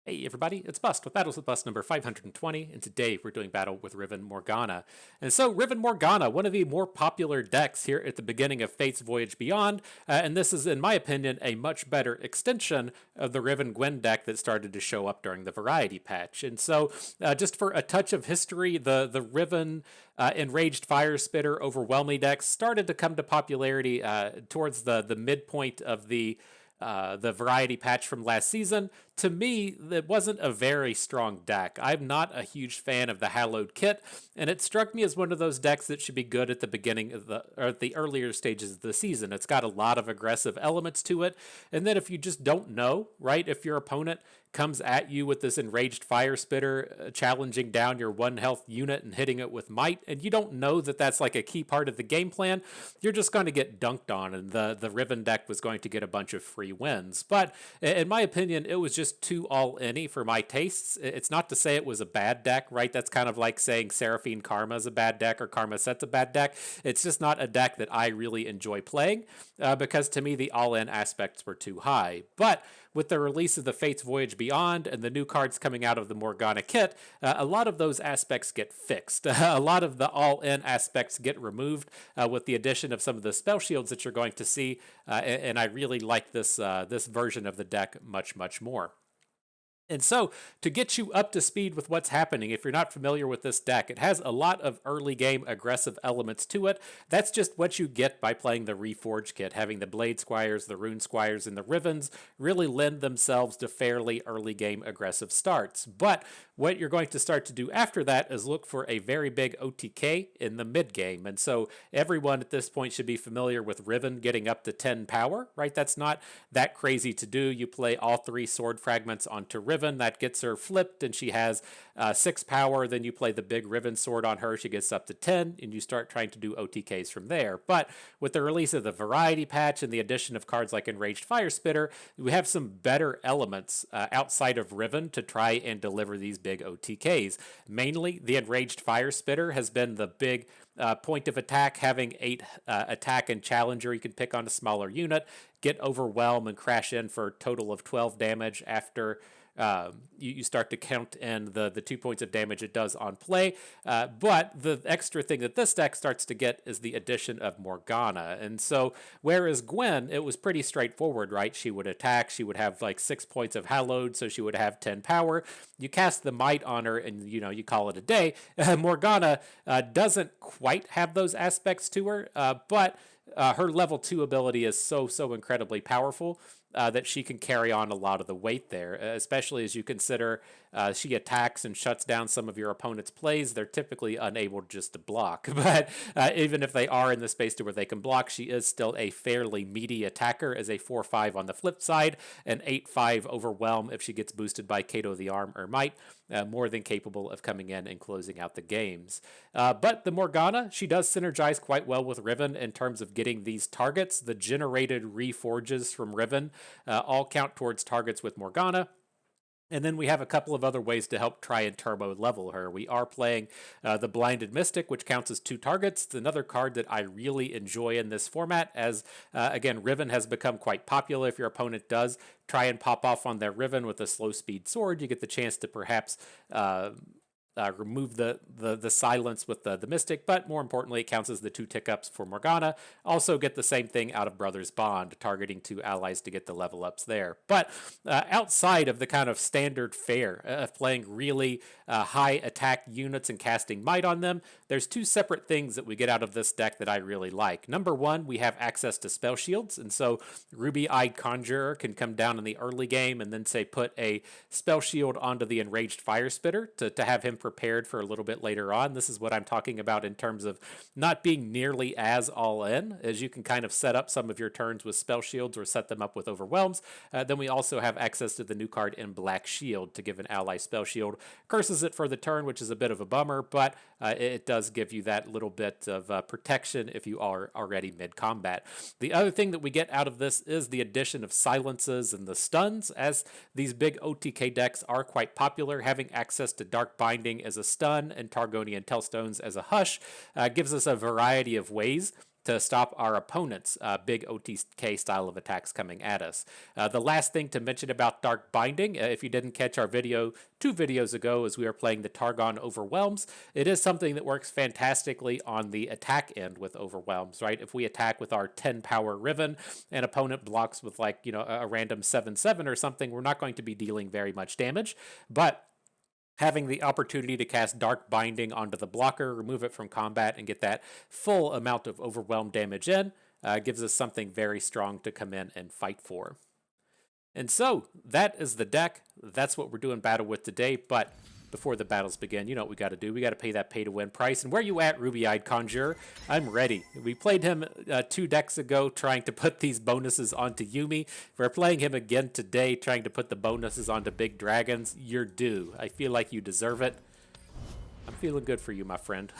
Hey everybody, it's Bust with Battles with Bust number 520, and today we're doing battle with Riven Morgana. And so, Riven Morgana, one of the more popular decks here at the beginning of Fate's Voyage Beyond, and this is, in my opinion, a much better extension of the Riven Gwen deck that started to show up during the Variety Patch. And so, just for a touch of history, the Riven Enraged Fire Spitter Overwhelming decks started to come to popularity towards the midpoint of the variety patch from last season. To me, it wasn't a very strong deck. I'm not a huge fan of the Hallowed Kit, and it struck me as one of those decks that should be good at the beginning of the earlier stages of the season. It's got a lot of aggressive elements to it, and then if you just don't know, right, if your opponent comes at you with this Enraged Fire Spitter, challenging down your 1 health unit and hitting it with might, and you don't know that that's like a key part of the game plan, you're just going to get dunked on, and the Riven deck was going to get a bunch of free wins. But in my opinion, it was just too all-in-y for my tastes. It's not to say it was a bad deck, right? That's kind of like saying Seraphine Karma is a bad deck or Karma Set's a bad deck. It's just not a deck that I really enjoy playing because to me the all-in aspects were too high. But with the release of the Fate's Voyage Beyond and the new cards coming out of the Morgana kit, a lot of those aspects get fixed. A lot of the all-in aspects get removed with the addition of some of the spell shields that you're going to see, and I really like this version of the deck much more. And so, to get you up to speed with what's happening, if you're not familiar with this deck, it has a lot of early game aggressive elements to it. That's just what you get by playing the Reforge kit. Having the Blade Squires, the Rune Squires, and the Rivens really lend themselves to fairly early game aggressive starts. But what you're going to start to do after that is look for a very big OTK in the mid game. And so, everyone at this point should be familiar with Riven getting up to 10 power, right? That's not that crazy to do. You play all 3 sword fragments onto Riven. That gets her flipped, and she has 6 power. Then you play the big Riven sword on her. She gets up to 10, and you start trying to do OTKs from there. But with the release of the Variety Patch and the addition of cards like Enraged Fire Spitter, we have some better elements outside of Riven to try and deliver these big OTKs. Mainly, the Enraged Fire Spitter has been the big point of attack, having 8 attack and challenger. You can pick on a smaller unit, get overwhelm, and crash in for a total of 12 damage after you start to count in the 2 points of damage it does on play. But the extra thing that this deck starts to get is the addition of Morgana. And so, whereas Gwen, it was pretty straightforward, right? She would attack, she would have like 6 points of Hallowed, so she would have 10 power. You cast the Might on her, and you call it a day. Morgana doesn't quite have those aspects to her, but her level 2 ability is so incredibly powerful that she can carry on a lot of the weight there, especially as you consider she attacks and shuts down some of your opponent's plays. They're typically unable just to block. But even if they are in the space to where they can block, she is still a fairly meaty attacker as a 4/5 on the flip side, an 8/5 overwhelm if she gets boosted by Kato the Arm or Might, more than capable of coming in and closing out the games. But the Morgana, she does synergize quite well with Riven in terms of getting these targets. The generated reforges from Riven all count towards targets with Morgana. And then we have a couple of other ways to help try and turbo level her. We are playing the Blinded Mystic, which counts as 2 targets. It's another card that I really enjoy in this format, as, again, Riven has become quite popular. If your opponent does try and pop off on their Riven with a slow speed sword, you get the chance to perhaps remove the silence with the Mystic, but more importantly, it counts as the 2 tick-ups for Morgana. Also get the same thing out of Brothers Bond, targeting 2 allies to get the level ups there. But outside of the kind of standard fare of playing really high attack units and casting Might on them, there's 2 separate things that we get out of this deck that I really like. Number 1, we have access to spell shields, and so Ruby-Eyed Conjurer can come down in the early game and then say put a spell shield onto the Enraged Fire Spitter to have him prepared for a little bit later on. This is what I'm talking about in terms of not being nearly as all in, as you can kind of set up some of your turns with spell shields or set them up with overwhelms. Then we also have access to the new card in Black Shield to give an ally spell shield. Curses it for the turn, which is a bit of a bummer, but it does give you that little bit of protection if you are already mid-combat. The other thing that we get out of this is the addition of silences and the stuns, as these big OTK decks are quite popular. Having access to Dark Binding as a stun and Targonian Tellstones as a hush gives us a variety of ways to stop our opponent's big OTK style of attacks coming at us. The last thing to mention about Dark Binding, if you didn't catch our video 2 videos ago as we were playing the Targon Overwhelms, it is something that works fantastically on the attack end with Overwhelms, right? If we attack with our 10 power Riven and opponent blocks with like, you know, a random 7/7 or something, we're not going to be dealing very much damage, but having the opportunity to cast Dark Binding onto the blocker, remove it from combat, and get that full amount of overwhelm damage in gives us something very strong to come in and fight for. And so, that is the deck. That's what we're doing battle with today, but before the battles begin, you know what we got to do. We got to pay that pay-to-win price. And where you at, Ruby-Eyed Conjurer? I'm ready. We played him 2 decks ago trying to put these bonuses onto Yuumi. We're playing him again today trying to put the bonuses onto Big Dragons. You're due. I feel like you deserve it. I'm feeling good for you, my friend.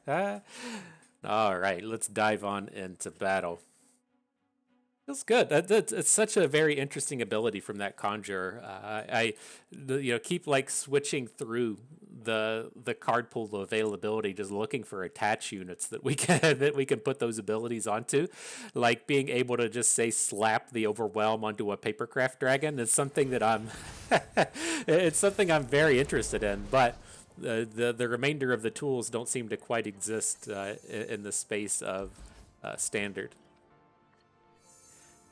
All right, let's dive on into battle. Feels good. It's such a very interesting ability from that Conjurer. Keep like switching through the card pool availability, just looking for attach units that we can put those abilities onto, like being able to just say slap the Overwhelm onto a Papercraft Dragon is something that it's something I'm very interested in, but. The remainder of the tools don't seem to quite exist in the space of standard.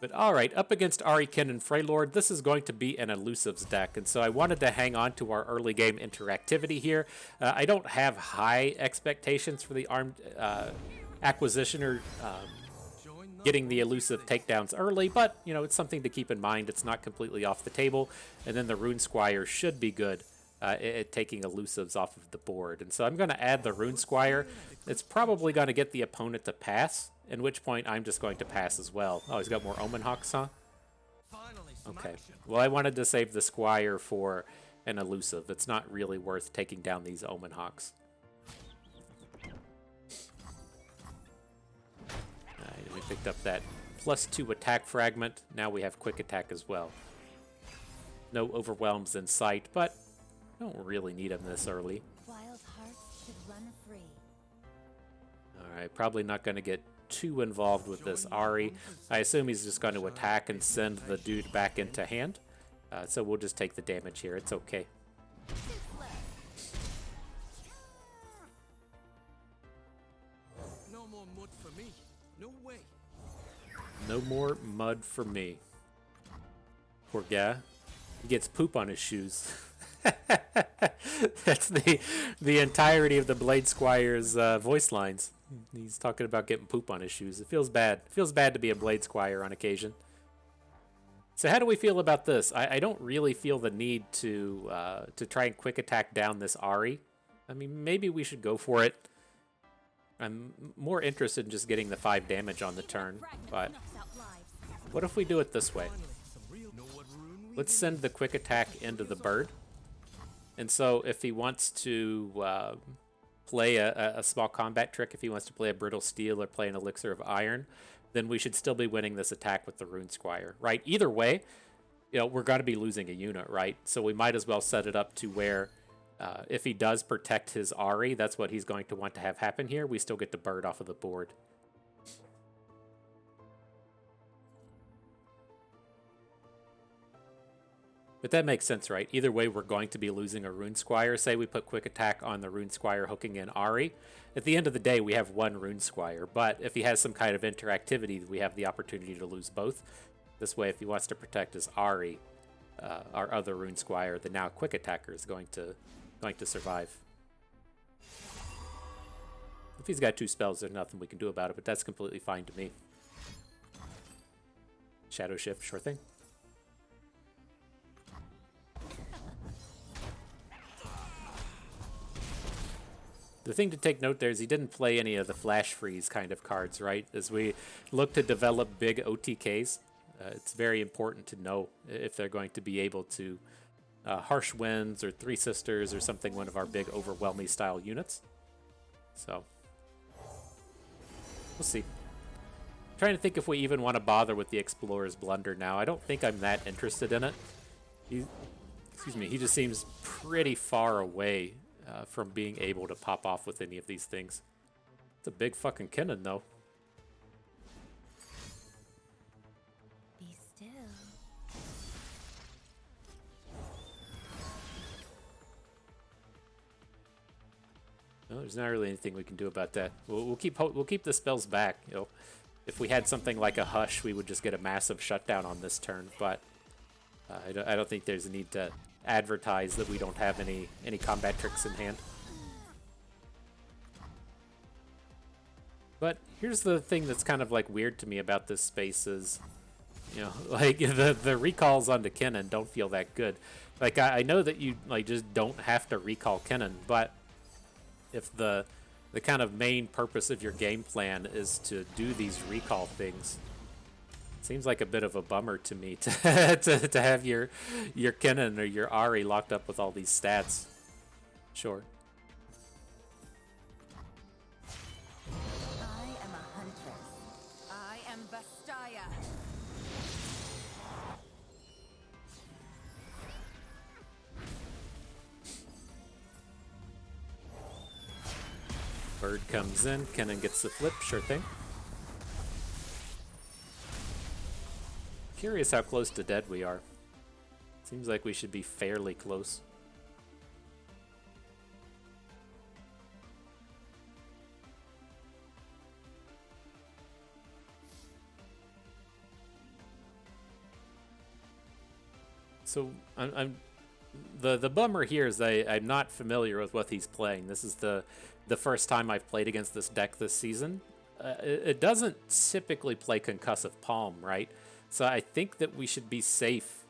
But all right, up against Ahri Kennen Freylord, this is going to be an Elusives deck, and so I wanted to hang on to our early game interactivity here. I don't have high expectations for the armed Acquisitioner getting the elusive takedowns early, but you know, it's something to keep in mind. It's not completely off the table, and then the Rune Squire should be good at taking elusives off of the board. And so I'm going to add the Rune Squire. It's probably going to get the opponent to pass, in which point I'm just going to pass as well. Oh, he's got more Omen Hawks, huh? Okay. Well, I wanted to save the Squire for an elusive. It's not really worth taking down these Omen Hawks. We picked up that +2 attack fragment. Now we have quick attack as well. No overwhelms in sight, but don't really need them this early. Wild hearts should run free. All right, probably not going to get too involved with this Ahri. I assume he's just going to attack and send the dude back into hand. So we'll just take the damage here. It's okay. No more mud for me. No way. No more mud for me. Poor guy. He gets poop on his shoes. That's the entirety of the Blade Squire's voice lines. He's talking about getting poop on his shoes. It feels bad. It feels bad to be a Blade Squire on occasion. So how do we feel about this? I don't really feel the need to try and quick attack down this Ahri. I mean, maybe we should go for it. I'm more interested in just getting the 5 damage on the turn, but what if we do it this way? Let's send the quick attack into the bird. And so if he wants to play a small combat trick, if he wants to play a Brittle Steel or play an Elixir of Iron, then we should still be winning this attack with the Rune Squire, right? Either way, you know, we're going to be losing a unit, right? So we might as well set it up to where if he does protect his Ahri, that's what he's going to want to have happen here. We still get the bird off of the board. But that makes sense, right? Either way, we're going to be losing a Rune Squire. Say we put quick attack on the Rune Squire hooking in Ahri. At the end of the day, we have 1 Rune Squire. But if he has some kind of interactivity, we have the opportunity to lose both. This way, if he wants to protect his Ahri, our other Rune Squire, the now quick attacker, is going to survive. If he's got 2 spells, there's nothing we can do about it, but that's completely fine to me. Shadow Shift, sure thing. The thing to take note there is he didn't play any of the Flash Freeze kind of cards, right? As we look to develop big OTKs, it's very important to know if they're going to be able to Harsh Winds or Three Sisters or something, one of our big overwhelming style units. So, we'll see. I'm trying to think if we even want to bother with the Explorer's Blunder now. I don't think I'm that interested in it. He just seems pretty far away from being able to pop off with any of these things. It's a big fucking Kennen, though. Be still. No, there's not really anything we can do about that. We'll keep the spells back. You know, if we had something like a Hush, we would just get a massive shutdown on this turn. But I don't think there's a need to advertise that we don't have any combat tricks in hand. But here's the thing that's kind of like weird to me about this space is, you know, like the recalls onto Kennen don't feel that good. Like I know that you like just don't have to recall Kennen, but if the kind of main purpose of your game plan is to do these recall things, it seems like a bit of a bummer to me to to have your Kennen or your Ahri locked up with all these stats. Sure. I am a huntress. I am Vastaya. Bird comes in, Kennen gets the flip, sure thing. Curious how close to dead we are. Seems like we should be fairly close. So the bummer here is I'm not familiar with what he's playing. This is the first time I've played against this deck this season. It doesn't typically play Concussive Palm, right? So I think that we should be safe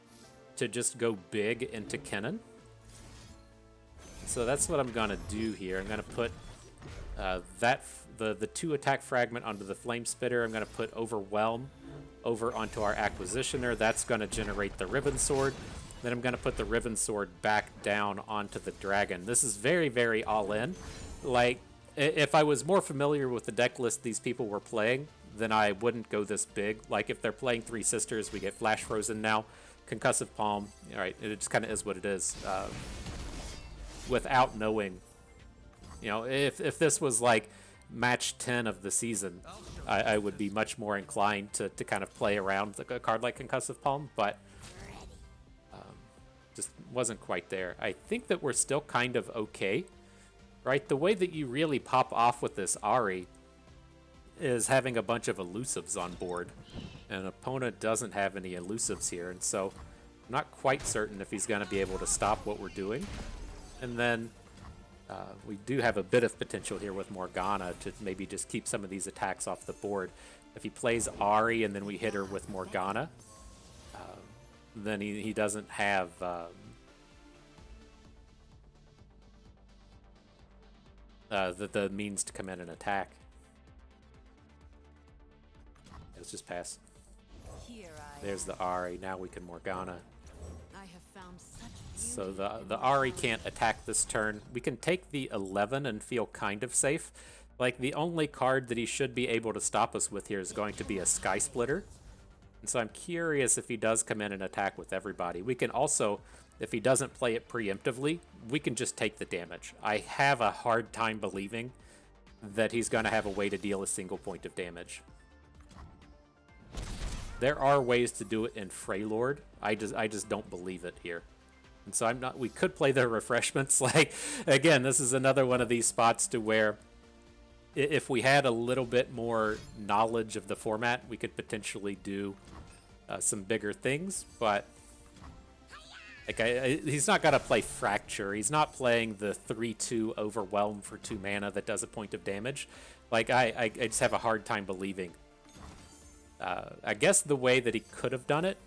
to just go big into Kennen. So that's what I'm gonna do here. I'm gonna put the 2 attack fragment onto the Flame Spitter. I'm gonna put Overwhelm over onto our Acquisitioner. That's gonna generate the Riven Sword. Then I'm gonna put the Riven Sword back down onto the Dragon. This is very, very all in. Like, if I was more familiar with the deck list these people were playing, then I wouldn't go this big. Like, if they're playing Three Sisters, we get Flash Frozen now. Concussive Palm, all right, it just kind of is what it is. Without knowing, you know, if this was like match 10 of the season, I would be much more inclined to kind of play around a card like Concussive Palm, but just wasn't quite there. I think that we're still kind of okay, right? The way that you really pop off with this Ahri is having a bunch of elusives on board. An opponent doesn't have any elusives here, and so I'm not quite certain if he's going to be able to stop what we're doing. And then we do have a bit of potential here with Morgana to maybe just keep some of these attacks off the board. If he plays Ahri and then we hit her with Morgana, then he doesn't have the means to come in and attack. Let's just pass. Here I There's the Ahri. Now we can Morgana. I have found such So the Ahri can't attack this turn. We can take the 11 and feel kind of safe. Like, the only card that he should be able to stop us with here is going to be a Sky Splitter. And so I'm curious if he does come in and attack with everybody. We can also, if he doesn't play it preemptively, we can just take the damage. I have a hard time believing that he's going to have a way to deal a single point of damage. There are ways to do it in Freylord. I just don't believe it here. And so I'm not. We could play the refreshments. Like, again, this is another one of these spots to where if we had a little bit more knowledge of the format, we could potentially do some bigger things. But like, he's not gonna play Fracture. He's not playing the 3/2 Overwhelm for 2 mana that does a point of damage. Like, I just have a hard time believing. I guess the way that he could have done it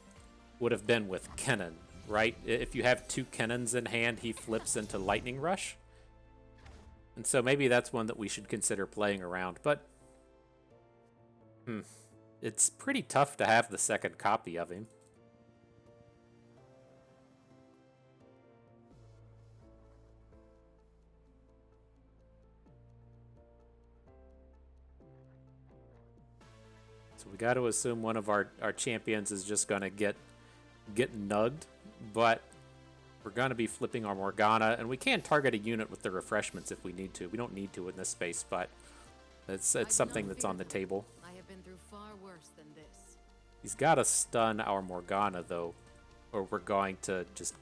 would have been with Kennen, right? If you have 2 Kennens in hand, he flips into Lightning Rush. And so maybe that's one that we should consider playing around. But it's pretty tough to have the second copy of him. So we got to assume one of our champions is just going to get nugged, but we're going to be flipping our Morgana, and we can target a unit with the refreshments if we need to. We don't need to in this space, but It's something that's on the table. I have been through far worse than this. He's got to stun our Morgana, though, or we're going to just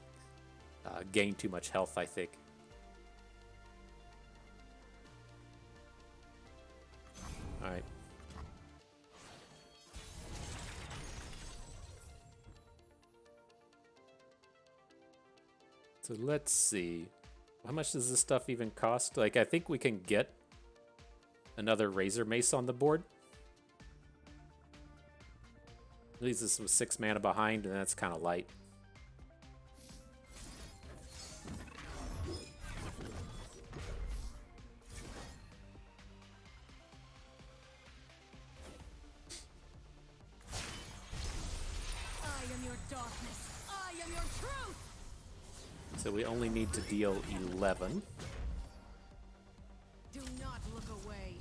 gain too much health, I think. Alright. So let's see. How much does this stuff even cost? Like, I think we can get another Razor Mace on the board. Leaves us with 6 mana behind, and that's kind of light. I am your darkness. I am your truth. So we only need to deal 11. Do not look away.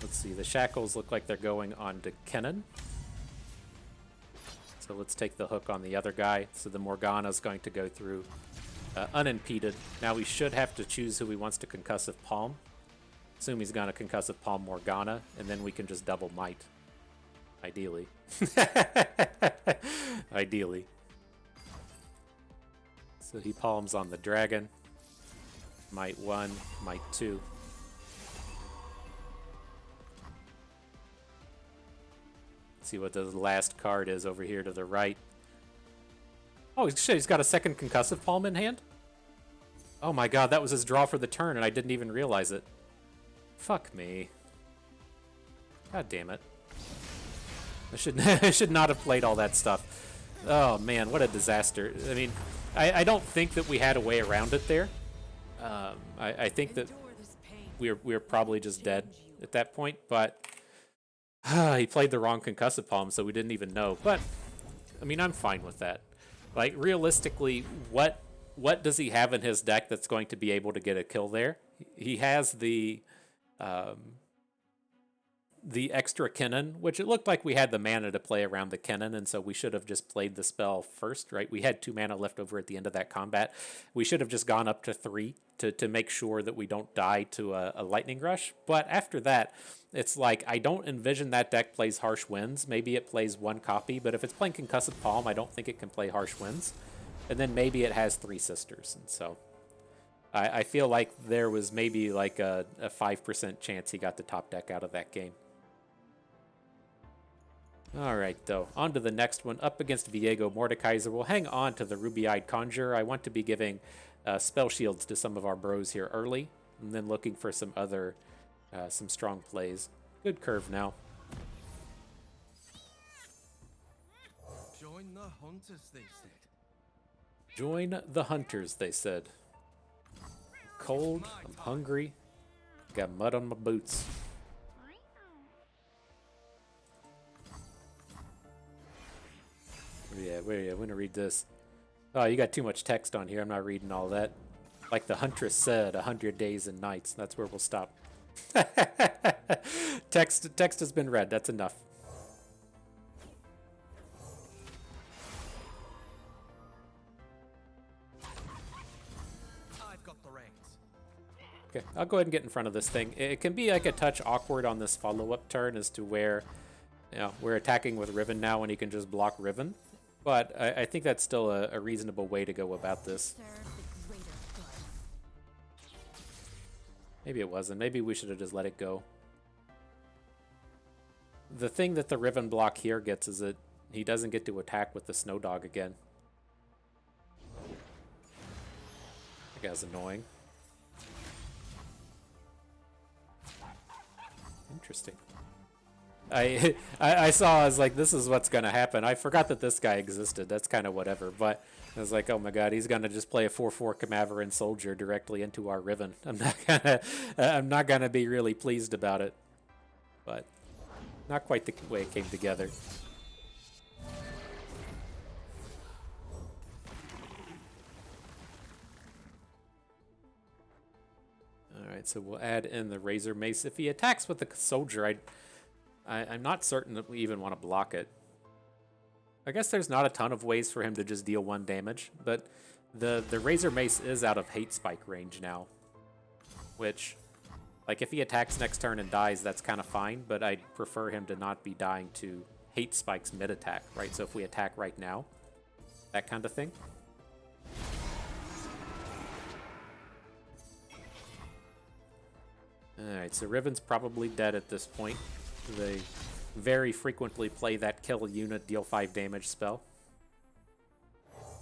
Let's see, the shackles look like they're going on to Kennen. So let's take the hook on the other guy. So the Morgana's going to go through unimpeded. Now we should have to choose who he wants to concussive palm. Assume he's going to concussive palm Morgana, and then we can just double might. Ideally. Ideally. So he palms on the dragon. Might 1, might 2. See what the last card is over here to the right. Oh, shit, he's got a second concussive palm in hand? Oh my god, that was his draw for the turn, and I didn't even realize it. Fuck me. God damn it. I should not have played all that stuff. Oh man, what a disaster. I mean, I don't think that we had a way around it there. I think that we were probably just dead at that point, but he played the wrong concussive palm, so we didn't even know. But I mean, I'm fine with that. Like, realistically, what does he have in his deck that's going to be able to get a kill there? He has the extra Kennen, which it looked like we had the mana to play around the Kennen, and so we should have just played the spell first, right? We had 2 mana left over at the end of that combat. We should have just gone up to 3 to make sure that we don't die to a lightning rush. But after that, it's like, I don't envision that deck plays Harsh Winds. Maybe it plays 1 copy, but if it's playing Concussive Palm, I don't think it can play Harsh Winds. And then maybe it has 3 Sisters, and so I feel like there was maybe like a 5% chance he got the top deck out of that game. Alright, though. On to the next one. Up against Viego Mordekaiser. We'll hang on to the Ruby-Eyed Conjurer. I want to be giving spell shields to some of our bros here early, and then looking for some other, some strong plays. Good curve now. Join the hunters, they said. Join the hunters, they said. Cold, I'm hungry, got mud on my boots. Yeah, we're gonna read this. Oh, you got too much text on here. I'm not reading all that. Like the Huntress said, 100 days and nights. That's where we'll stop. Text has been read. That's enough. I've got the reins. Okay, I'll go ahead and get in front of this thing. It can be like a touch awkward on this follow-up turn as to where, you know, we're attacking with Riven now and he can just block Riven. But I think that's still a reasonable way to go about this. Maybe it wasn't. Maybe we should have just let it go. The thing that the Riven block here gets is that he doesn't get to attack with the Snow Dog again. That guy's annoying. Interesting. I saw, I was like, this is what's gonna happen. I forgot that this guy existed. That's kind of whatever. But I was like, oh my god, he's gonna just play a 4/4 Camaveran Soldier directly into our Riven. I'm not gonna be really pleased about it. But not quite the way it came together. Alright, so we'll add in the Razor Mace. If he attacks with the Soldier, I'm not certain that we even want to block it. I guess there's not a ton of ways for him to just deal 1 damage, but the Razor Mace is out of Hate Spike range now, which Like, if he attacks next turn and dies, that's kind of fine, but I'd prefer him to not be dying to hate spikes mid-attack, right? So if we attack right now, that kind of thing. Alright, so Riven's probably dead at this point. They very frequently play that kill a unit, deal 5 damage spell.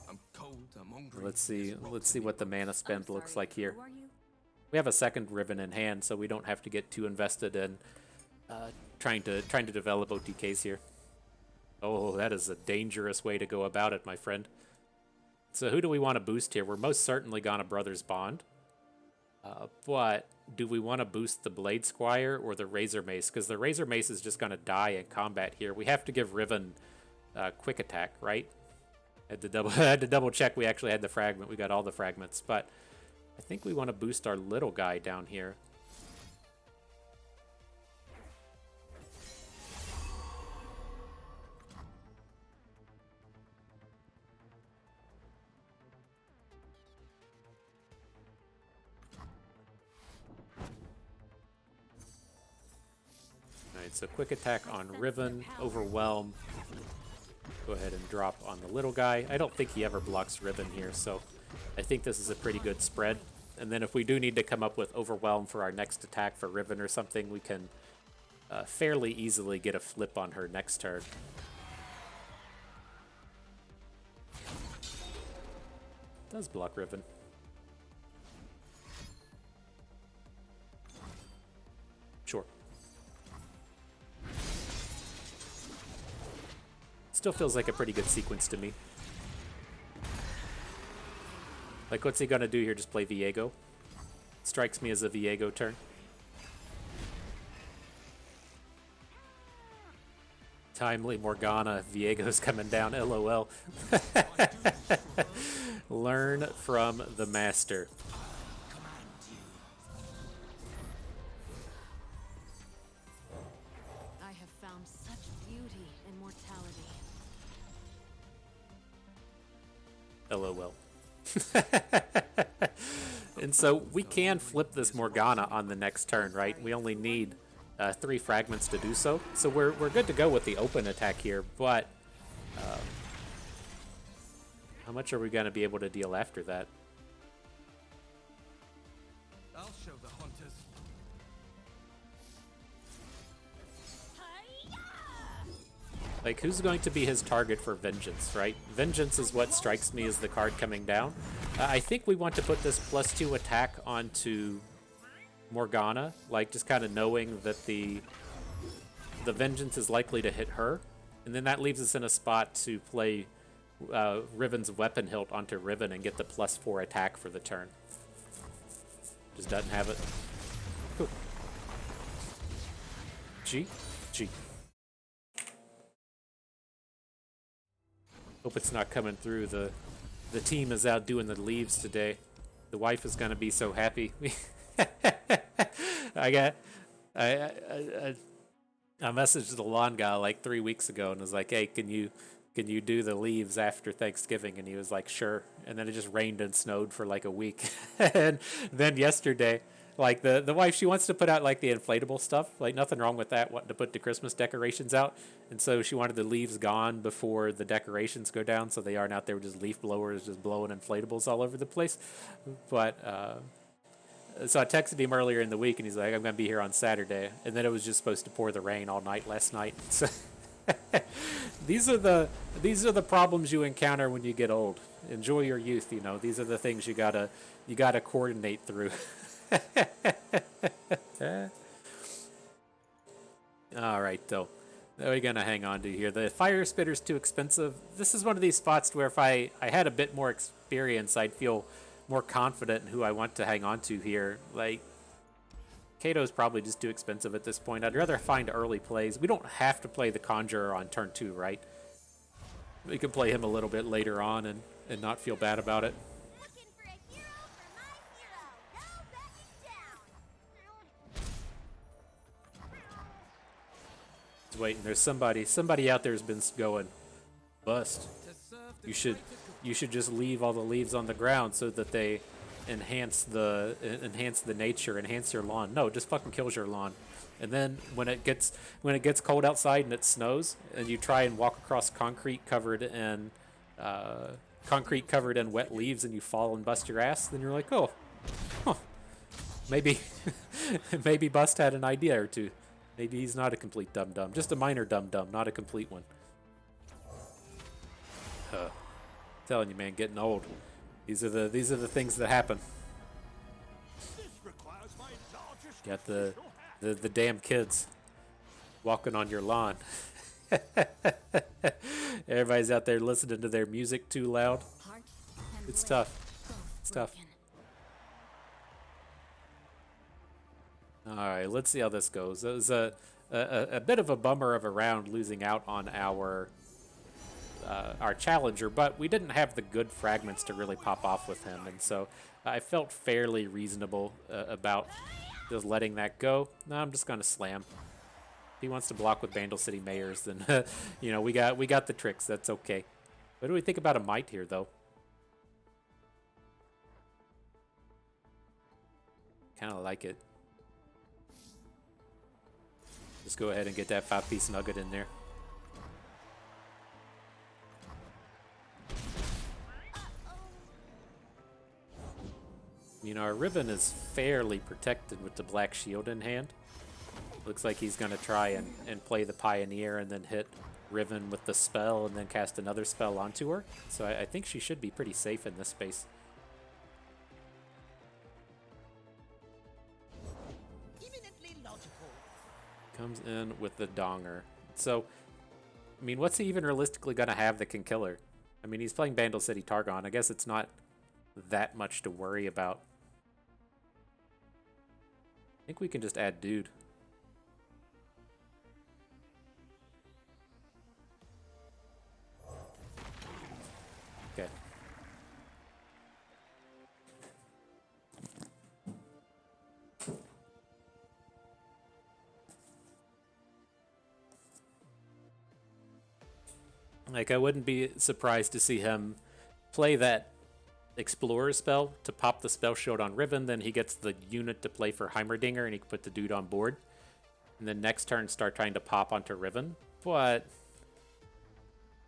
I'm cold, I'm hungry. Let's see what the mana spend looks sorry, like here. who are you? We have a second Riven in hand, so we don't have to get too invested in trying to develop OTKs here. Oh, that is a dangerous way to go about it, my friend. So who do we want to boost here? We're most certainly gonna Brothers Bond. But do we want to boost the Blade Squire or the Razor Mace? Because the Razor Mace is just gonna die in combat here. We have to give Riven quick attack, right? Had to double check we actually had the fragment. We got all the fragments, but I think we want to boost our little guy down here. Alright, so quick attack on Riven, Overwhelm. Go ahead and drop on the little guy. I don't think he ever blocks Riven here, so I think this is a pretty good spread. And then if we do need to come up with Overwhelm for our next attack for Riven or something, we can fairly easily get a flip on her next turn. Does block Riven. Sure. Still feels like a pretty good sequence to me. Like, what's he gonna do here? Just play Viego? Strikes me as a Viego turn. Timely Morgana, Viego's coming down, LOL. Learn from the master. I have found such beauty in mortality. LOL. And so we can flip this Morgana on the next turn, right? We only need 3 fragments to do so. So we're good to go with the open attack here, but how much are we going to be able to deal after that? I'll show the hunters. Like, who's going to be his target for Vengeance, right? Vengeance is what strikes me as the card coming down. I think we want to put this +2 attack onto Morgana, like just kind of knowing that the Vengeance is likely to hit her. And then that leaves us in a spot to play Riven's Weapon Hilt onto Riven and get the +4 attack for the turn. Just doesn't have it. Cool. G? G. Hope it's not coming through. The team is out doing the leaves today. The wife is gonna be so happy. I messaged the lawn guy like 3 weeks ago and was like, "Hey, can you do the leaves after Thanksgiving?" And he was like, "Sure." And then it just rained and snowed for like a week. And then yesterday, like the wife, she wants to put out like the inflatable stuff. Like, nothing wrong with that, wanting to put the Christmas decorations out. And so she wanted the leaves gone before the decorations go down. So they aren't out there with just leaf blowers, just blowing inflatables all over the place. But so I texted him earlier in the week, and he's like, "I'm going to be here on Saturday." And then it was just supposed to pour the rain all night last night. So these are the problems you encounter when you get old. Enjoy your youth, you know. These are the things you gotta coordinate through. All right, though. What are we gonna hang on to here? The Fire Spitter's too expensive. This is one of these spots where if I had a bit more experience, I'd feel more confident in who I want to hang on to here. Like, Kato's probably just too expensive at this point. I'd rather find early plays. We don't have to play the Conjurer on turn 2, right? We can play him a little bit later on and not feel bad about it. Looking for a hero for my hero. No backing down. Just waiting. There's somebody out there has been going, "Bust. To serve the You should greater good. you should just leave all the leaves on the ground so that they enhance the nature, enhance your lawn. No, it just fucking kills your lawn. And then when it gets cold outside and it snows, and you try and walk across concrete covered in wet leaves, and you fall and bust your ass, then you're like, oh, huh, maybe maybe Bust had an idea or two. Maybe he's not a complete dum-dum, just a minor dum-dum, not a complete one. Telling you, man, getting old. These are the things that happen. Got the damn kids walking on your lawn. Everybody's out there listening to their music too loud. It's tough. It's tough. All right, let's see how this goes. It was a bit of a bummer of a round losing out on our challenger, but we didn't have the good fragments to really pop off with him, and so I felt fairly reasonable about just letting that go. No, I'm just gonna slam. If he wants to block with Vandal City Mayors, then you know, we got the tricks. That's okay. What do we think about a might here, though? Kind of like it. Just go ahead and get that 5-piece nugget in there. You know, our Riven is fairly protected with the Black Shield in hand. Looks like he's going to try and play the Pioneer and then hit Riven with the spell and then cast another spell onto her. So I think she should be pretty safe in this space. Eminently logical. Comes in with the Donger. So, I mean, what's he even realistically going to have that can kill her? I mean, he's playing Vandal City Targon. I guess it's not that much to worry about. I think we can just add Dude. Okay. Like, I wouldn't be surprised to see him play that Explorer spell to pop the spell shield on Riven, then he gets the unit to play for Heimerdinger and he can put the dude on board. And then next turn start trying to pop onto Riven. But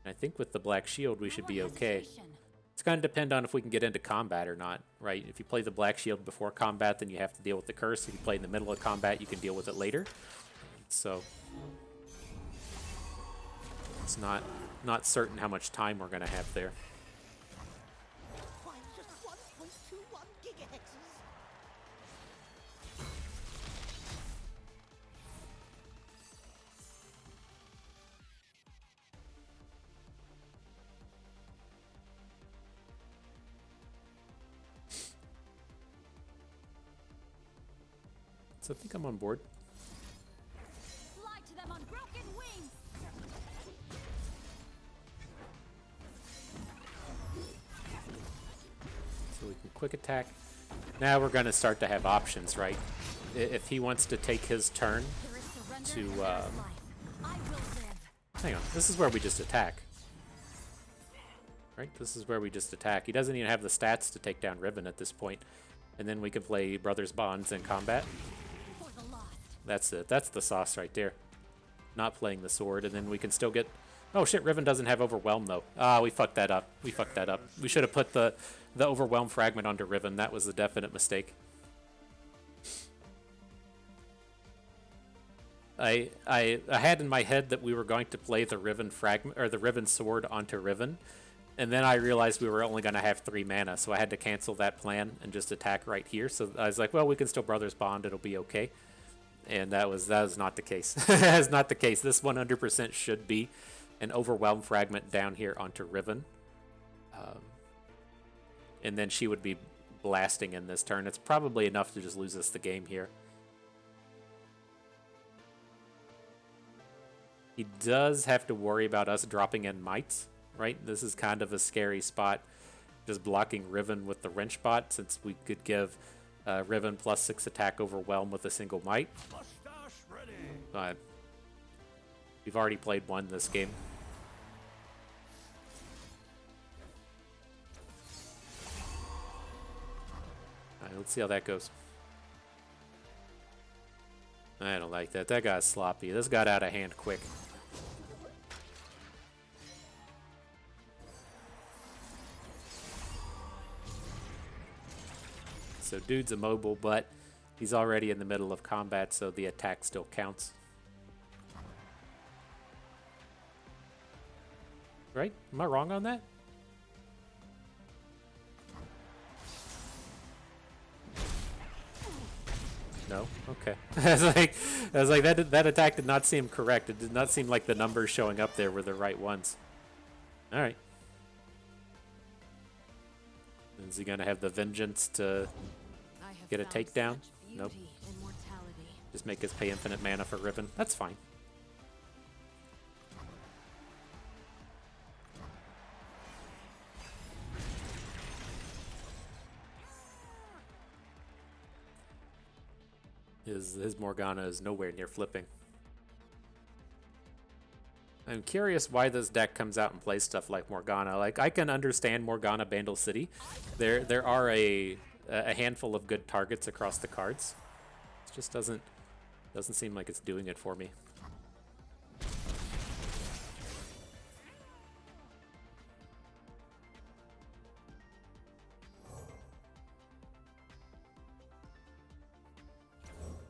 I think with the Black Shield we should be okay. It's going to depend on if we can get into combat or not, right? If you play the Black Shield before combat, then you have to deal with the curse. If you play in the middle of combat, you can deal with it later. So it's not certain how much time we're going to have there. Just 1.21 gigahexes. So I think I'm on board. Fly to them on broken wings. So we can quick attack. Now we're going to start to have options, right? If he wants to take his turn There is surrender to... and there is life. I will live. hang on, this is where we just attack. Right? This is where we just attack. He doesn't even have the stats to take down Riven at this point. And then we can play Brothers Bonds in combat. For the lost. That's it. That's the sauce right there. Not playing the sword, and then we can still get... Oh shit, Riven doesn't have Overwhelm though. Ah, we fucked that up. We fucked that up. We should have put the Overwhelm fragment onto Riven. That was a definite mistake. I had in my head that we were going to play the Riven fragment or the Riven sword onto Riven, and then I realized we were only going to have 3 mana, so I had to cancel that plan and just attack right here. So I was like, well, we can still Brothers Bond. It'll be okay. And that was not the case. That is not the case. This 100% should be an Overwhelm fragment down here onto Riven. And then she would be blasting in this turn. It's probably enough to just lose us the game here. He does have to worry about us dropping in mites, right? This is kind of a scary spot, just blocking Riven with the wrench bot, since we could give Riven +6 attack Overwhelm with a single might. But we've already played one this game. Alright, let's see how that goes. I don't like that. That guy's sloppy. This got out of hand quick. So dude's immobile, but he's already in the middle of combat, so the attack still counts. Right? Am I wrong on that? No? Okay. I was like that attack did not seem correct. It did not seem like the numbers showing up there were the right ones. Alright. Is he gonna have the vengeance to get a takedown? Nope. Just make us pay infinite mana for Riven. That's fine. His Morgana is nowhere near flipping. I'm curious why this deck comes out and plays stuff like Morgana. Like, I can understand Morgana Bandle City. There are a handful of good targets across the cards. It just doesn't seem like it's doing it for me.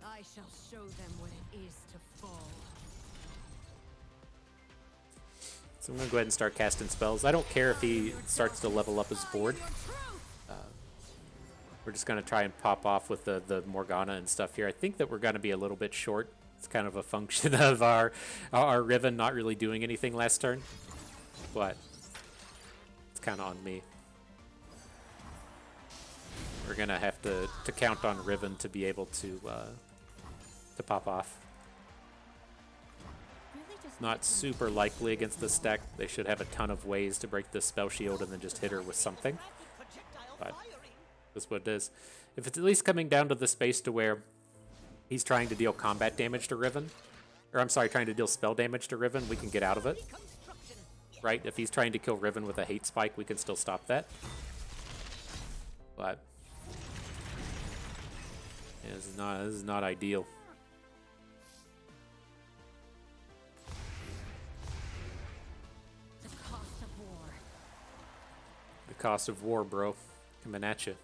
I shall show them what it is to fall. So I'm going to go ahead and start casting spells. I don't care if he starts to level up his board. We're just going to try and pop off with the Morgana and stuff here. I think that we're going to be a little bit short. It's kind of a function of our Riven not really doing anything last turn. But it's kind of on me. We're going to have to count on Riven to be able to pop off. Not super likely against this deck. They should have a ton of ways to break this spell shield and then just hit her with something. But that's what it is. If it's at least coming down to the space to where he's trying to deal combat damage to Riven, or I'm sorry, trying to deal spell damage to Riven, we can get out of it. Right? If he's trying to kill Riven with a hate spike, we can still stop that. But yeah, this is not ideal. Cost of war, bro. Coming at you.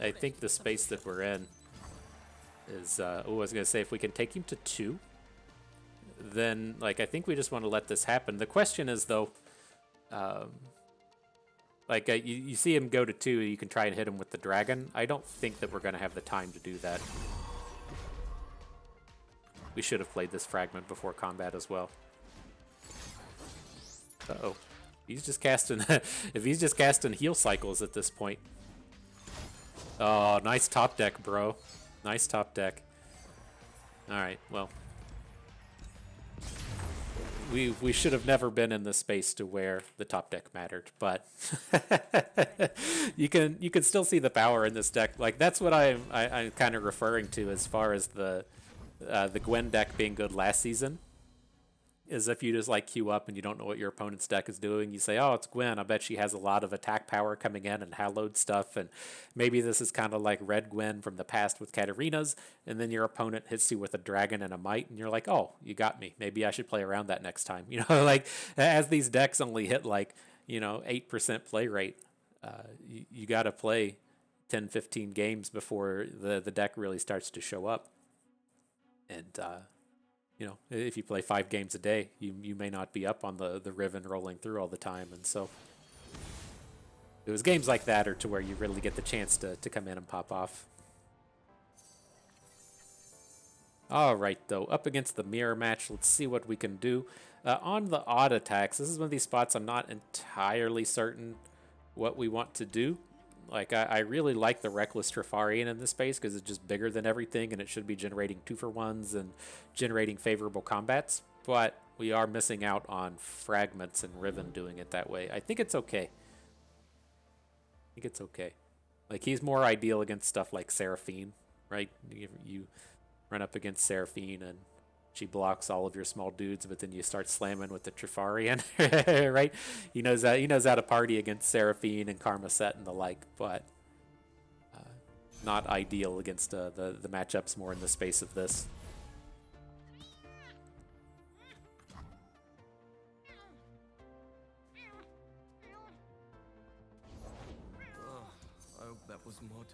I think the space that we're in is, I was going to say, if we can take him to 2, then, like, I think we just want to let this happen. The question is, though, like, you see him go to 2, you can try and hit him with the dragon. I don't think that we're going to have the time to do that. We should have played this fragment before combat as well. Uh-oh. He's just casting... if he's just casting heal cycles at this point. Oh, nice top deck, bro. Nice top deck. Alright, well. We should have never been in the space to where the top deck mattered, but you can still see the power in this deck. Like, that's what I'm kind of referring to as far as the Gwen deck being good last season, is if you just like queue up and you don't know what your opponent's deck is doing, you say, oh, it's Gwen, I bet she has a lot of attack power coming in and hallowed stuff, and maybe this is kind of like Red Gwen from the past with Katarinas, and then your opponent hits you with a dragon and a might, and you're like, oh, you got me, maybe I should play around that next time. You know, like, as these decks only hit like, 8% play rate, you got to play 10-15 games before the deck really starts to show up. And, if you play 5 games a day, you may not be up on the Riven rolling through all the time. And so it was games like that or to where you really get the chance to come in and pop off. All right, though, up against the mirror match, let's see what we can do. On the odd attacks, this is one of these spots I'm not entirely certain what we want to do. Like, I really like the Reckless Trifarian in this space because it's just bigger than everything and it should be generating 2-for-1s and generating favorable combats. But we are missing out on Fragments and Riven doing it that way. I think it's okay. Like, he's more ideal against stuff like Seraphine, right? You run up against Seraphine and She blocks all of your small dudes, but then you start slamming with the Trifarian, right? He knows how to party against Seraphine and Karmaset and the like, but not ideal against the matchups more in the space of this. I hope that was mud.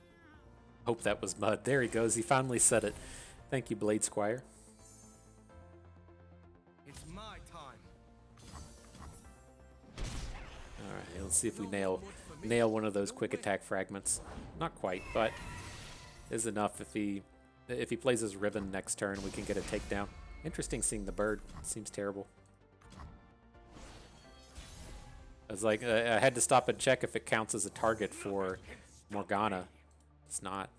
Hope that was mud. There he goes. He finally said it. Thank you, Blade Squire. It's my time. All right, let's see if we nail one of those quick attack fragments. Not quite, but is enough. If he plays his Riven next turn, we can get a takedown. Interesting seeing the bird. Seems terrible. I was like, I had to stop and check if it counts as a target for Morgana. It's not.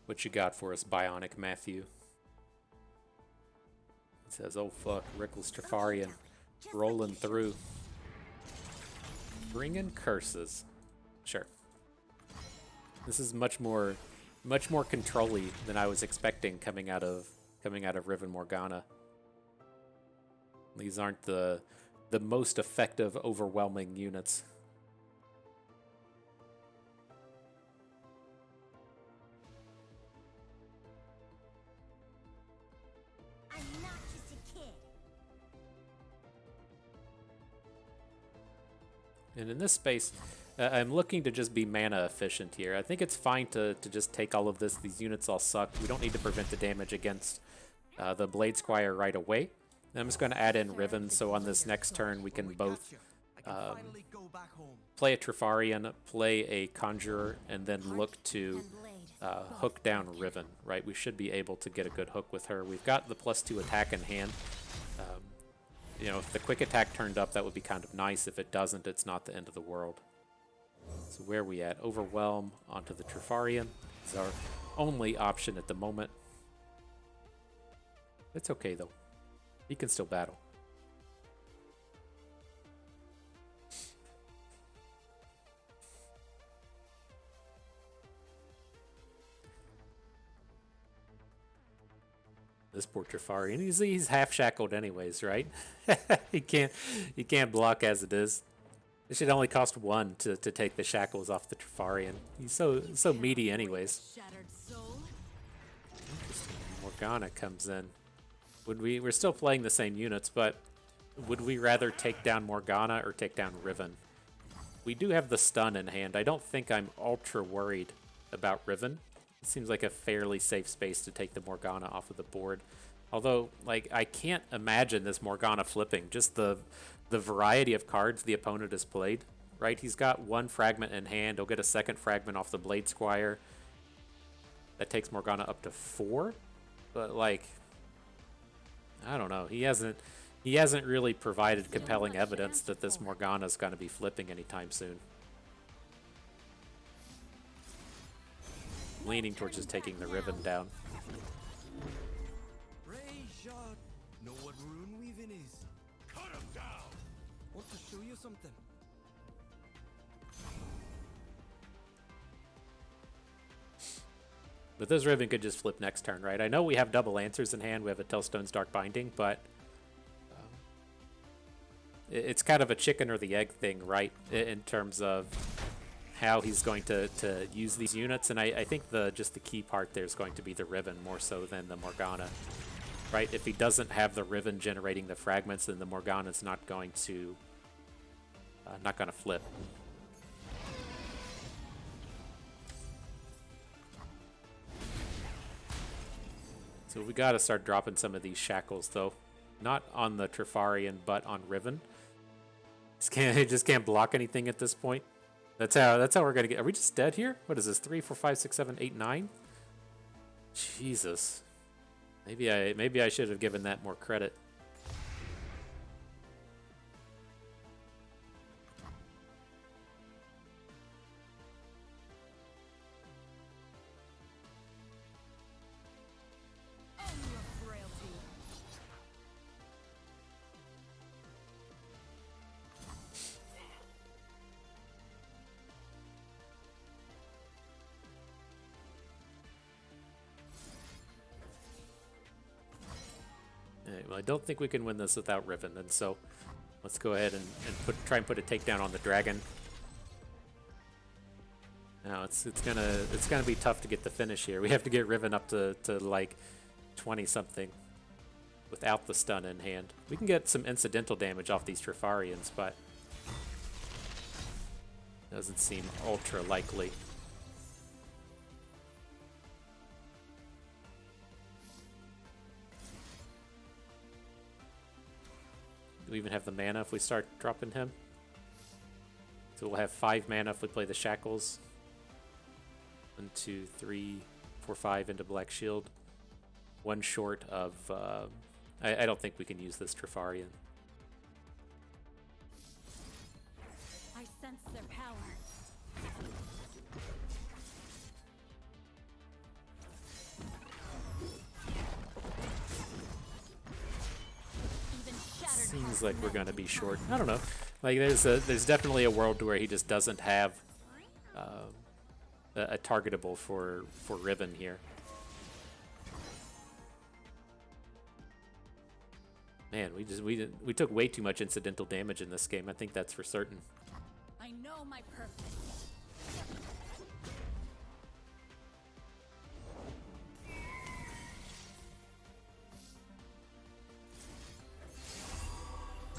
What you got for us, Bionic Matthew? It says, oh fuck, Rickles Trifarian rolling through. Bringing curses. Sure. This is much more control-y than I was expecting coming out of Riven Morgana. These aren't the most effective, overwhelming units. And in this space, I'm looking to just be mana efficient here. I think it's fine to just take all of this. These units all suck. We don't need to prevent the damage against the Blade Squire right away. And I'm just going to add in Riven, so on this next turn we can both play a Trifarian, play a Conjurer, and then look to hook down Riven, right? We should be able to get a good hook with her. We've got the +2 attack in hand. You know, if the quick attack turned up, that would be kind of nice. If it doesn't, it's not the end of the world. So where are we at? Overwhelm onto the Trifarian is our only option at the moment. It's okay, though. He can still battle. This poor Trifarian, he's half shackled anyways, right? he can't block as it is. It should only cost 1 to take the shackles off the Trifarian. He's so meaty anyways. Interesting. Morgana comes in. We're still playing the same units, but would we rather take down Morgana or take down Riven? We do have the stun in hand. I don't think I'm ultra worried about Riven. It seems like a fairly safe space to take the Morgana off of the board. Although, like, I can't imagine this Morgana flipping. Just the variety of cards the opponent has played, right? He's got 1 fragment in hand. He'll get a 2nd fragment off the Blade Squire. That takes Morgana up to 4. But, like, I don't know. He hasn't really provided compelling evidence that this Morgana is going to be flipping anytime soon. Leaning towards just taking the Riven down. Know what rune weaving is? Cut him down. Want to show you something? But this Riven could just flip next turn, right? I know we have double answers in hand. We have a Tellstone's Dark Binding, but it's kind of a chicken or the egg thing, right? In terms of how he's going to use these units, and I think just the key part there is going to be the Riven more so than the Morgana, right? If he doesn't have the Riven generating the fragments, then the Morgana's not going to flip. So we got to start dropping some of these shackles, though, not on the Trifarian, but on Riven. He just can't block anything at this point. That's how we're gonna get. Are we just dead here? What is this? 3, 4, 5, 6, 7, 8, 9? Jesus. Maybe I should have given that more credit. I don't think we can win this without Riven, and so let's go ahead and try and put a takedown on the dragon. Now it's gonna be tough to get the finish here. We have to get Riven up to like 20 something without the stun in hand. We can get some incidental damage off these Trifarians, but doesn't seem ultra likely. Do we even have the mana if we start dropping him? So we'll have 5 mana if we play the Shackles. 1, 2, 3, 4, 5 into Black Shield. 1 short of... I don't think we can use this Trifarian. I sense their power. Even shattered Seems hearts like we're melt gonna in be time. short. I don't know. Like there's definitely a world where he just doesn't have a targetable for Riven here. Man, we took way too much incidental damage in this game. I think that's for certain. I know my purpose.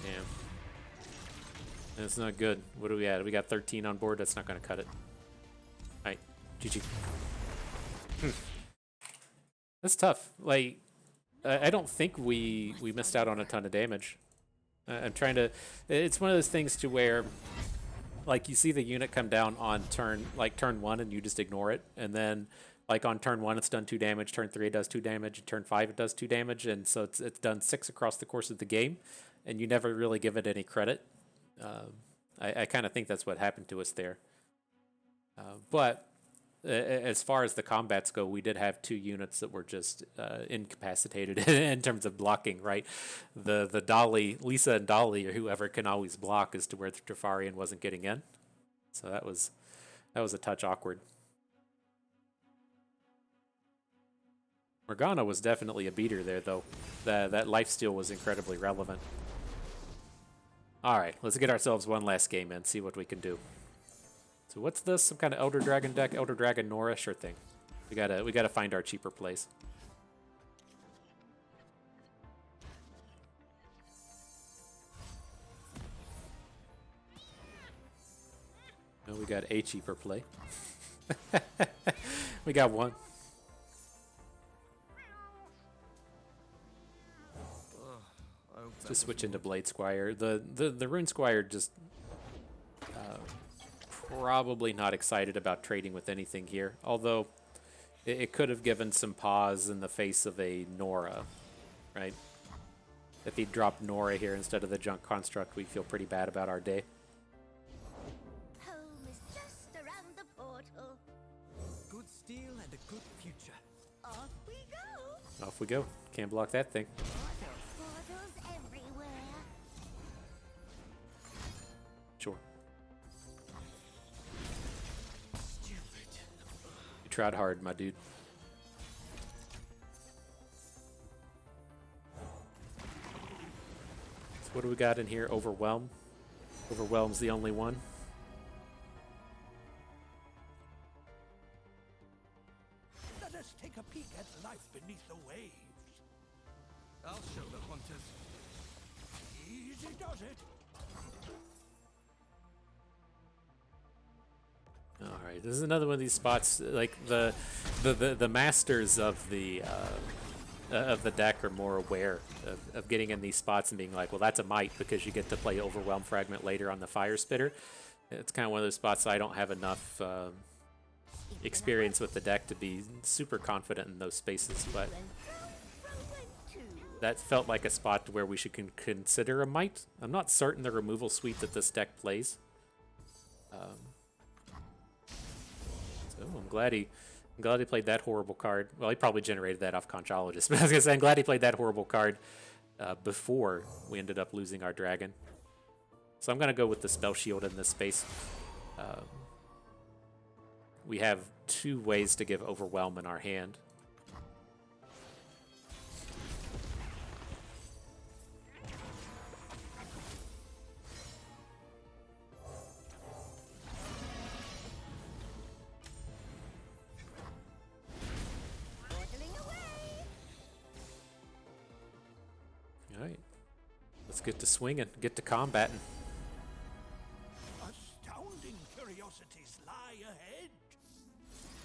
Damn. That's not good. What do we at? We got 13 on board. That's not going to cut it. All right, GG. That's tough. Like, I don't think we missed out on a ton of damage. I'm trying to... It's one of those things to where, like, you see the unit come down on turn 1 and you just ignore it. And then, like, on turn 1 it's done 2 damage, turn 3 it does 2 damage, and turn 5 it does 2 damage. And so it's done 6 across the course of the game. And you never really give it any credit. I kind of think that's what happened to us there. But as far as the combats go, we did have 2 units that were just incapacitated in terms of blocking, right? The Dolly, Lisa and Dolly, or whoever can always block as to where the Trifarian wasn't getting in. So that was a touch awkward. Morgana was definitely a beater there, though. That lifesteal was incredibly relevant. All right, let's get ourselves one last game in, see what we can do. So what's this? Some kind of Elder Dragon deck? Elder Dragon Norra? Sure thing. We gotta find our cheaper plays. No, we got a cheaper play. We got one. Just switch into Blade Squire. The Rune Squire just probably not excited about trading with anything here. Although it could have given some pause in the face of a Norra, right? If he dropped Norra here instead of the Junk Construct, we'd feel pretty bad about our day. Home is just around the portal. Good steel and a good future. Off we go. Off we go. Can't block that thing. Portals everywhere. Sure. Stupid. You tried hard, my dude. So what do we got in here? Overwhelm. Overwhelm's the only one. Let us take a peek at life beneath the waves. I'll show the hunters. Easy does it. All right, this is another one of these spots. Like the masters of the deck are more aware of getting in these spots and being like, well, that's a might because you get to play Overwhelm Fragment later on the Fire Spitter. It's kind of one of those spots I don't have enough experience with the deck to be super confident in those spaces, but that felt like a spot where we should consider a might. I'm not certain the removal suite that this deck plays. So I'm glad he played that horrible card. Well, he probably generated that off Conchologist, but I was gonna say I'm glad he played that horrible card before we ended up losing our dragon. So I'm gonna go with the Spell Shield in this space. We have 2 ways to give Overwhelm in our hand. Let's get to swinging, get to combating. Astounding curiosities lie ahead.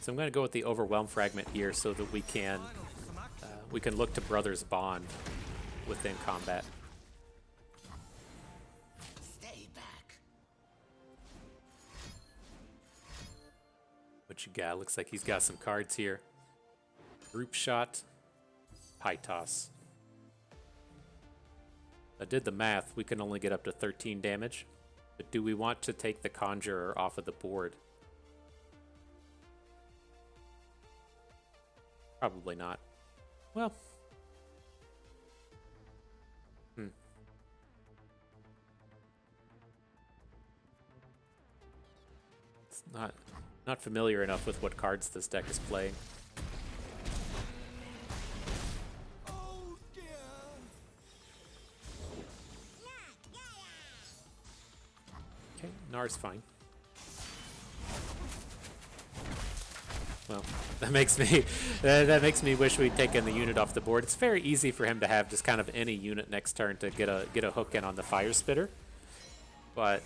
So I'm going to go with the Overwhelm Fragment here so that we can look to Brothers Bond within combat. Stay back. What you got? Looks like he's got some cards here. Group Shot, High Toss. I did the math. We can only get up to 13 damage. But do we want to take the Conjurer off of the board? Probably not. Well. It's not familiar enough with what cards this deck is playing. Oh dear. Okay, Nar's fine. Well, that makes me wish we'd taken the unit off the board. It's very easy for him to have just kind of any unit next turn to get a hook in on the Fire Spitter, but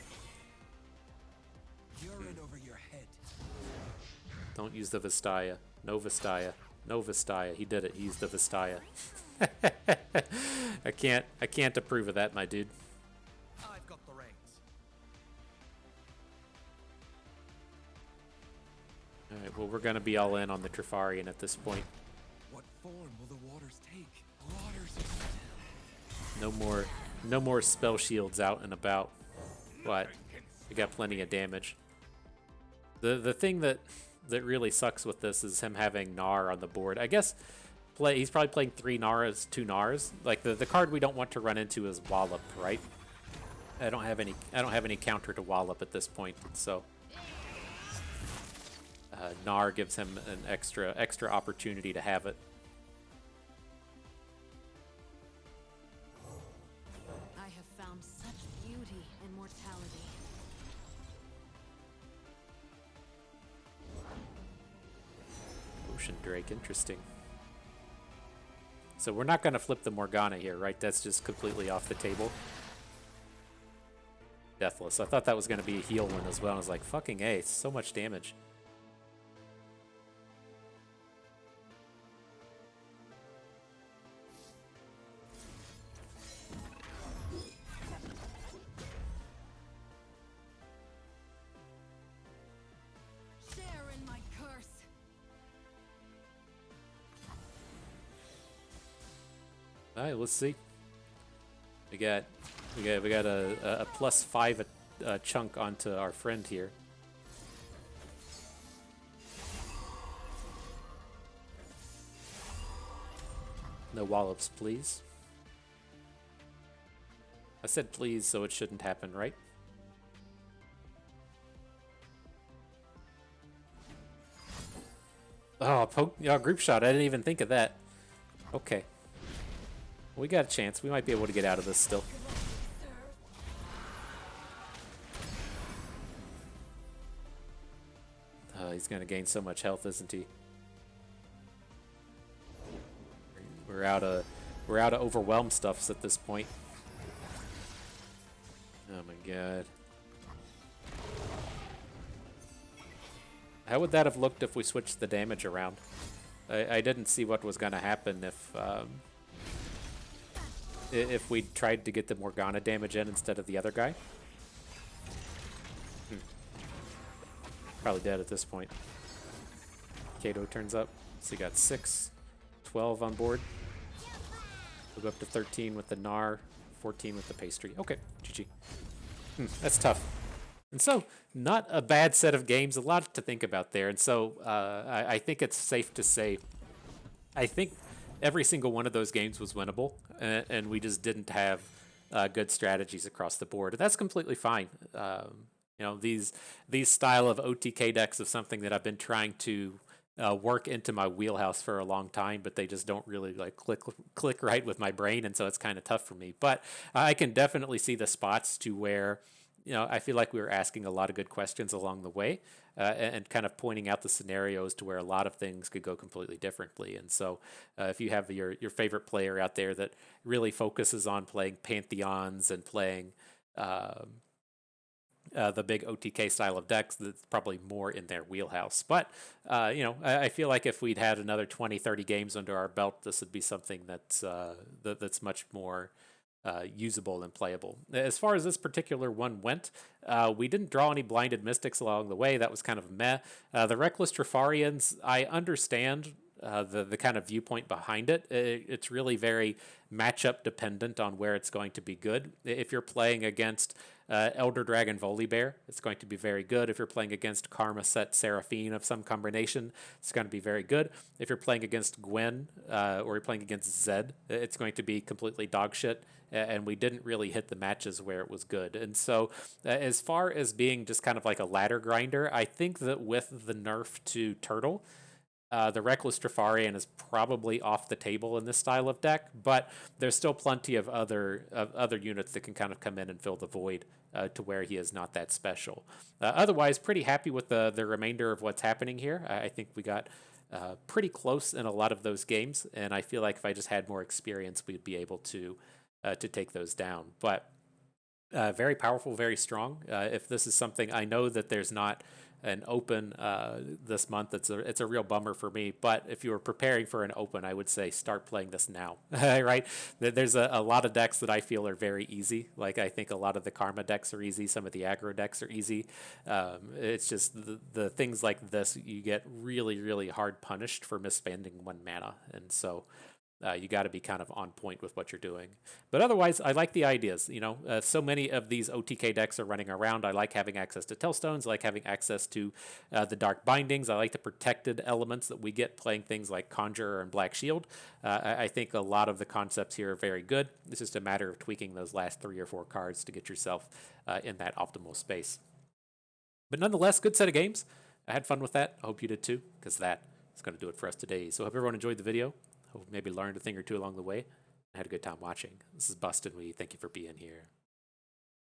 You're in over your head. don't use the Vastaya. No Vastaya. No Vastaya. He did it. He used the Vastaya. I can't approve of that, my dude. I've got the reins. All right, well, we're gonna be all in on the Trifarian at this point. What form will the waters take? Waters are No more spell shields out and about. But we got plenty of damage. The thing that really sucks with this is him having Gnar on the board. I guess he's probably playing 3 Gnaras, 2 Gnars. Like the card we don't want to run into is Wallop, right? I don't have any counter to Wallop at this point, so Gnar gives him an extra opportunity to have it. I have found such beauty in mortality. Ocean Drake, interesting. So we're not going to flip the Morgana here, right? That's just completely off the table. Deathless. I thought that was going to be a heal one as well. I was like, fucking A, so much damage. Share in my curse. All right, let's see. We got a +5 chunk onto our friend here. No wallops, please. I said please, so it shouldn't happen, right? Oh, group shot. I didn't even think of that. Okay. We got a chance. We might be able to get out of this still. He's going to gain so much health, isn't he? We're out of overwhelm stuffs at this point. Oh my god. How would that have looked if we switched the damage around? I didn't see what was going to happen if we tried to get the Morgana damage in instead of the other guy. Probably dead at this point. Kato turns up. So you got 6, 12 on board. We'll go up to 13 with the Gnar, 14 with the pastry. Okay, GG. That's tough. And so, not a bad set of games, a lot to think about there. And so, I think it's safe to say, I think every single one of those games was winnable, and we just didn't have good strategies across the board. And that's completely fine. You know, these style of OTK decks is something that I've been trying to work into my wheelhouse for a long time, but they just don't really like click right with my brain, and so it's kind of tough for me. But I can definitely see the spots to where I feel like we were asking a lot of good questions along the way, and kind of pointing out the scenarios to where a lot of things could go completely differently. And so, if you have your favorite player out there that really focuses on playing pantheons and playing the big OTK style of decks, that's probably more in their wheelhouse. But, I feel like if we'd had another 20, 30 games under our belt, this would be something that's much more usable and playable. As far as this particular one went, we didn't draw any Blinded Mystics along the way. That was kind of meh. The Reckless Trifarians, I understand the kind of viewpoint behind it. It's really very matchup dependent on where it's going to be good. If you're playing against Elder Dragon Volibear, it's going to be very good. If you're playing against Karma Set Seraphine of some combination, it's going to be very good. If you're playing against Gwen or you're playing against Zed, it's going to be completely dog shit. And we didn't really hit the matches where it was good. And so as far as being just kind of like a ladder grinder, I think that with the nerf to Turtle, the Reckless Trifarian is probably off the table in this style of deck, but there's still plenty of other units that can kind of come in and fill the void to where he is not that special. Otherwise, pretty happy with the remainder of what's happening here. I think we got pretty close in a lot of those games, and I feel like if I just had more experience, we'd be able to take those down. But very powerful, very strong. If this is something, I know that there's not an open this month. It's a real bummer for me. But if you were preparing for an open, I would say start playing this now, right? There's a lot of decks that I feel are very easy. Like I think a lot of the Karma decks are easy. Some of the aggro decks are easy. It's just the things like this, you get really, really hard punished for misspending 1 mana. And so you got to be kind of on point with what you're doing. But otherwise, I like the ideas. So many of these OTK decks are running around. I like having access to Tellstones. I like having access to the Dark Bindings. I like the protected elements that we get playing things like Conjurer and Black Shield. I think a lot of the concepts here are very good. It's just a matter of tweaking those last 3 or 4 cards to get yourself in that optimal space. But nonetheless, good set of games. I had fun with that. I hope you did too, because that is going to do it for us today. So I hope everyone enjoyed the video. Hope maybe learned a thing or two along the way. I had a good time watching. This is Bustin'. We thank you for being here.